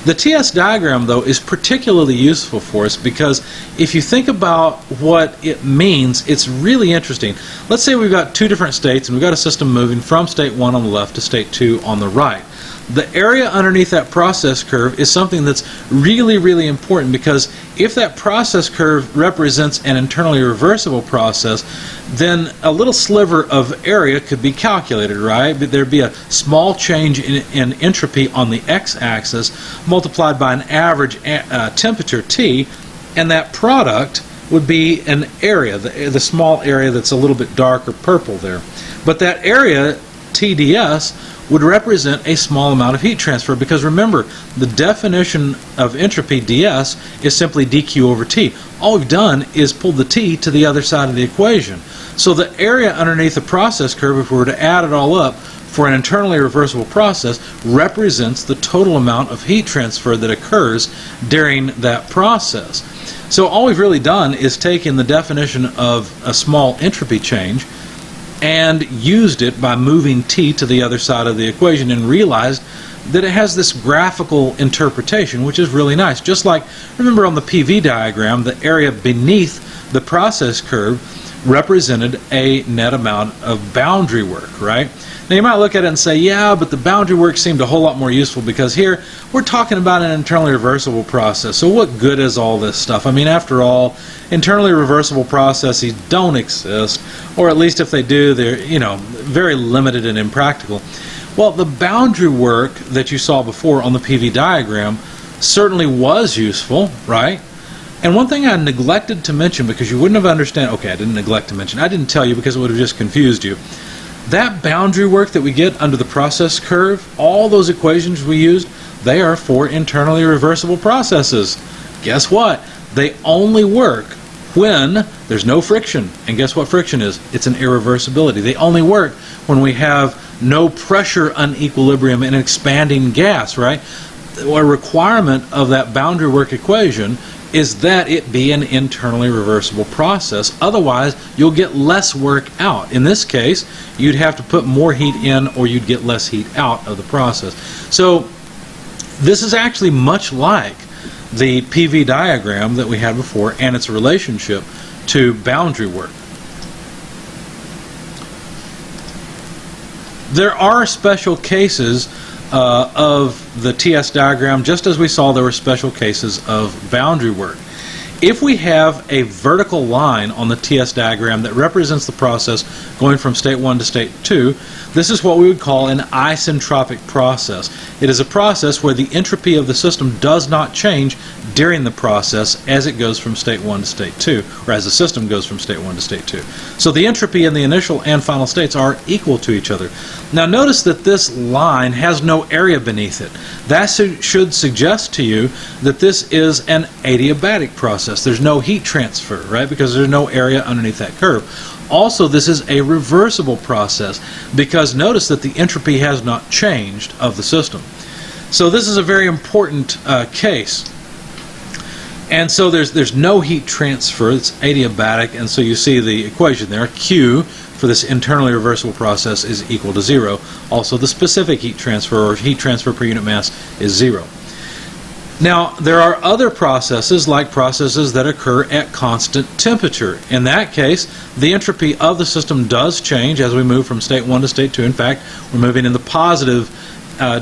The TS diagram, though, is particularly useful for us because if you think about what it means, it's really interesting. Let's say we've got two different states and we've got a system moving from state 1 on the left to state 2 on the right. The area underneath that process curve is something that's really, really important because if that process curve represents an internally reversible process, then a little sliver of area could be calculated, right? But there'd be a small change in entropy on the x-axis multiplied by an average temperature T, and that product would be an area, the small area that's a little bit darker purple there. But that area, TdS, would represent a small amount of heat transfer because remember, the definition of entropy ds is simply dq over t. All we've done is pulled the t to the other side of the equation. So the area underneath the process curve, if we were to add it all up for an internally reversible process, represents the total amount of heat transfer that occurs during that process. So all we've really done is taken the definition of a small entropy change and used it by moving t to the other side of the equation and realized that it has this graphical interpretation, which is really nice. Just like, remember on the PV diagram, the area beneath the process curve represented a net amount of boundary work, right? Now you might look at it and say, yeah, but the boundary work seemed a whole lot more useful because here we're talking about an internally reversible process. So what good is all this stuff? I mean, after all, internally reversible processes don't exist, or at least if they do, they're, very limited and impractical. Well, the boundary work that you saw before on the PV diagram certainly was useful, right? And one thing I neglected to mention because you wouldn't have understood, okay, I didn't neglect to mention, I didn't tell you because it would have just confused you. That boundary work that we get under the process curve, all those equations we used, they are for internally reversible processes. Guess what? They only work when there's no friction. And guess what friction is? It's an irreversibility. They only work when we have no pressure unequilibrium in an expanding gas, right? A requirement of that boundary work equation is that it be an internally reversible process. Otherwise, you'll get less work out. In this case, you'd have to put more heat in or you'd get less heat out of the process. So this is actually much like the PV diagram that we had before and its relationship to boundary work. There are special cases of the TS diagram, just as we saw there were special cases of boundary work. If we have a vertical line on the TS diagram that represents the process going from state 1 to state 2, this is what we would call an isentropic process. It is a process where the entropy of the system does not change during the process as it goes from state 1 to state 2, or as the system goes from state 1 to state 2. So the entropy in the initial and final states are equal to each other. Now notice that this line has no area beneath it. That should suggest to you that this is an adiabatic process. There's no heat transfer, right? Because there's no area underneath that curve. Also, this is a reversible process because notice that the entropy has not changed of the system. So this is a very important case. And so there's no heat transfer. It's adiabatic, and so you see the equation there. Q for this internally reversible process is equal to 0. Also, the specific heat transfer or heat transfer per unit mass is 0. Now, there are other processes, like processes that occur at constant temperature. In that case, the entropy of the system does change as we move from state 1 to state 2. In fact, we're moving in the positive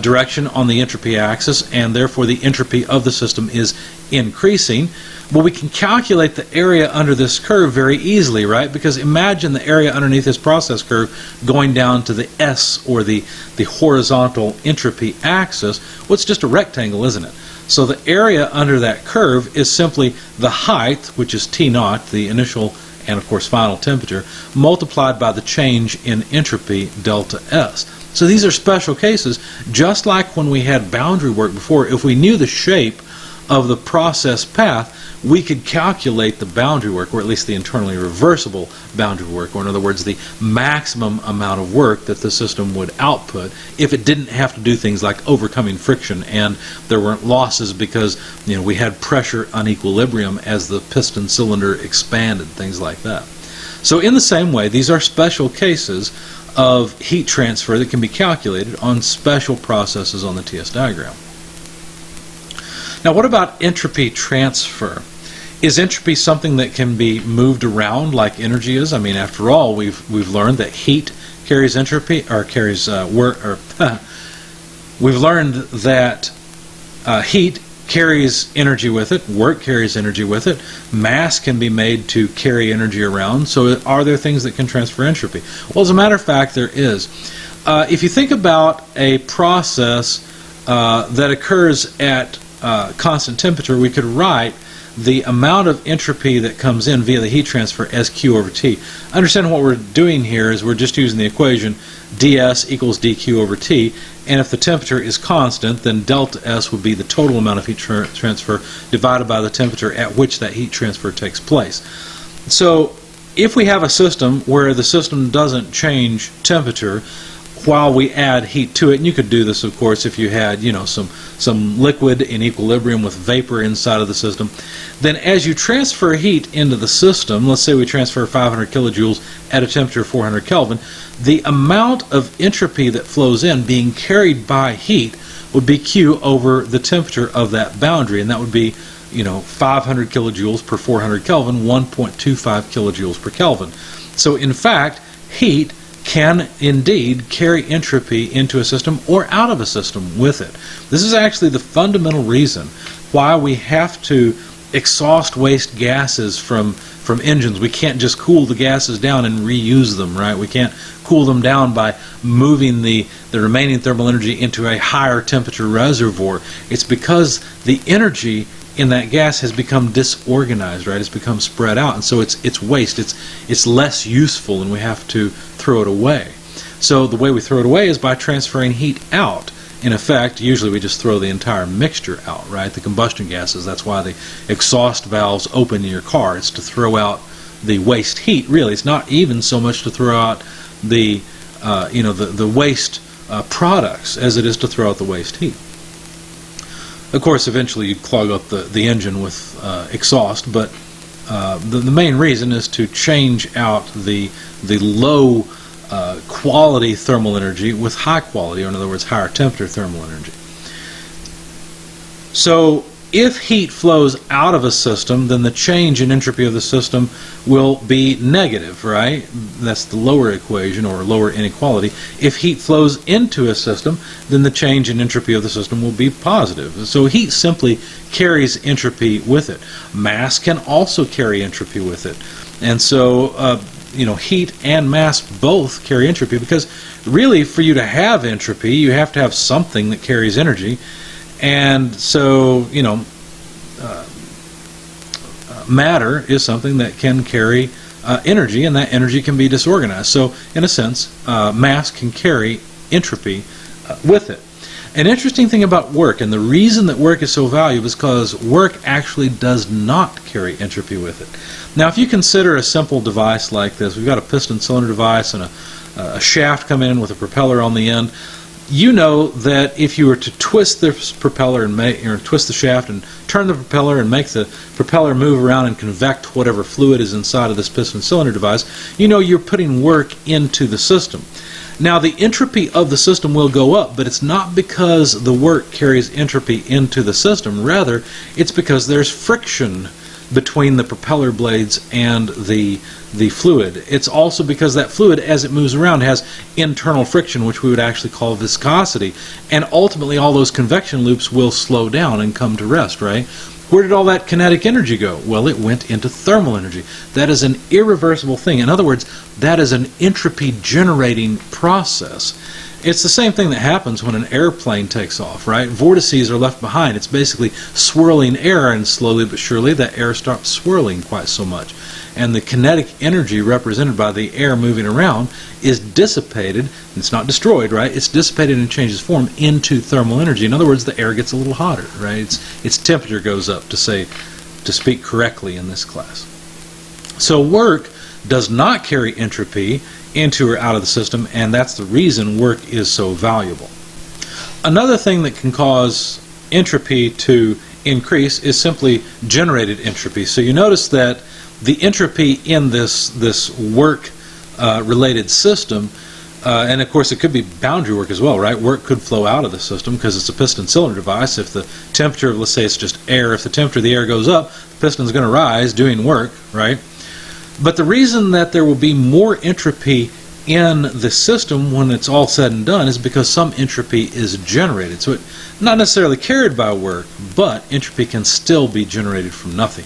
direction on the entropy axis, and therefore the entropy of the system is increasing. But we can calculate the area under this curve very easily, right? Because imagine the area underneath this process curve going down to the S, or the horizontal entropy axis. Well, it's just a rectangle, isn't it? So the area under that curve is simply the height, which is T naught, the initial and of course final temperature, multiplied by the change in entropy, delta S. So these are special cases, just like when we had boundary work before. If we knew the shape of the process path, we could calculate the boundary work, or at least the internally reversible boundary work, or in other words, the maximum amount of work that the system would output if it didn't have to do things like overcoming friction and there weren't losses because we had pressure unequilibrium as the piston cylinder expanded, things like that. So in the same way, these are special cases of heat transfer that can be calculated on special processes on the TS diagram. Now, what about entropy transfer? Is entropy something that can be moved around like energy is? I mean, after all, we've learned that heat carries entropy, or carries work, or we've learned that heat carries energy with it, work carries energy with it, mass can be made to carry energy around. So are there things that can transfer entropy? Well, as a matter of fact, there is. If you think about a process that occurs at constant temperature, we could write the amount of entropy that comes in via the heat transfer as Q over T. Understand what we're doing here is we're just using the equation ds equals dq over T, and if the temperature is constant, then delta S would be the total amount of heat transfer divided by the temperature at which that heat transfer takes place. So if we have a system where the system doesn't change temperature while we add heat to it, and you could do this, of course, if you had, you know, some liquid in equilibrium with vapor inside of the system, then as you transfer heat into the system, let's say we transfer 500 kilojoules at a temperature of 400 Kelvin, the amount of entropy that flows in being carried by heat would be Q over the temperature of that boundary, and that would be, you know, 500 kilojoules per 400 Kelvin, 1.25 kilojoules per Kelvin. So in fact, heat can indeed carry entropy into a system or out of a system with it. This is actually the fundamental reason why we have to exhaust waste gases from engines. We can't just cool the gases down and reuse them, right? We can't cool them down by moving the remaining thermal energy into a higher temperature reservoir. It's because the energy in that gas has become disorganized, right? It's become spread out, and so it's waste. It's less useful, and we have to throw it away. So the way we throw it away is by transferring heat out. In effect, usually we just throw the entire mixture out, right? The combustion gases. That's why the exhaust valves open in your car. It's to throw out the waste heat. Really, it's not even so much to throw out the the waste products as it is to throw out the waste heat. Of course, eventually you clog up the engine with exhaust, but the main reason is to change out the low quality thermal energy with high quality, or in other words, higher temperature thermal energy. So if heat flows out of a system, then the change in entropy of the system will be negative, right? That's the lower equation, or lower inequality. If heat flows into a system, then the change in entropy of the system will be positive. So heat simply carries entropy with it. Mass can also carry entropy with it. And so heat and mass both carry entropy, because really for you to have entropy, you have to have something that carries energy. And so, matter is something that can carry energy, and that energy can be disorganized. So, in a sense, mass can carry entropy with it. An interesting thing about work, and the reason that work is so valuable, is because work actually does not carry entropy with it. Now, if you consider a simple device like this, we've got a piston cylinder device and a shaft come in with a propeller on the end. You know that if you were to twist this propeller and twist the shaft and turn the propeller and make the propeller move around and convect whatever fluid is inside of this piston cylinder device, you know you're putting work into the system. Now, the entropy of the system will go up, but it's not because the work carries entropy into the system. Rather, it's because there's friction between the propeller blades and the fluid. It's also because that fluid, as it moves around, has internal friction, which we would actually call viscosity, and ultimately all those convection loops will slow down and come to rest, right? Where did all that kinetic energy go? Well, it went into thermal energy. That is an irreversible thing. In other words, that is an entropy generating process. It's the same thing that happens when an airplane takes off, right? Vortices are left behind. It's basically swirling air, and slowly but surely that air stops swirling quite so much. And the kinetic energy represented by the air moving around is dissipated. It's not destroyed, right? It's dissipated and changes form into thermal energy. In other words, the air gets a little hotter, right? Its temperature goes up, to speak correctly in this class. So work does not carry entropy into or out of the system, and that's the reason work is so valuable. Another thing that can cause entropy to increase is simply generated entropy. So you notice that the entropy in this work related system And of course it could be boundary work as well, right? Work could flow out of the system because it's a piston cylinder device. If the temperature, let's say it's just air, if the temperature of the air goes up, the piston is going to rise doing work, right? But the reason that there will be more entropy in the system when it's all said and done is because some entropy is generated. So it's not necessarily carried by work, but entropy can still be generated from nothing.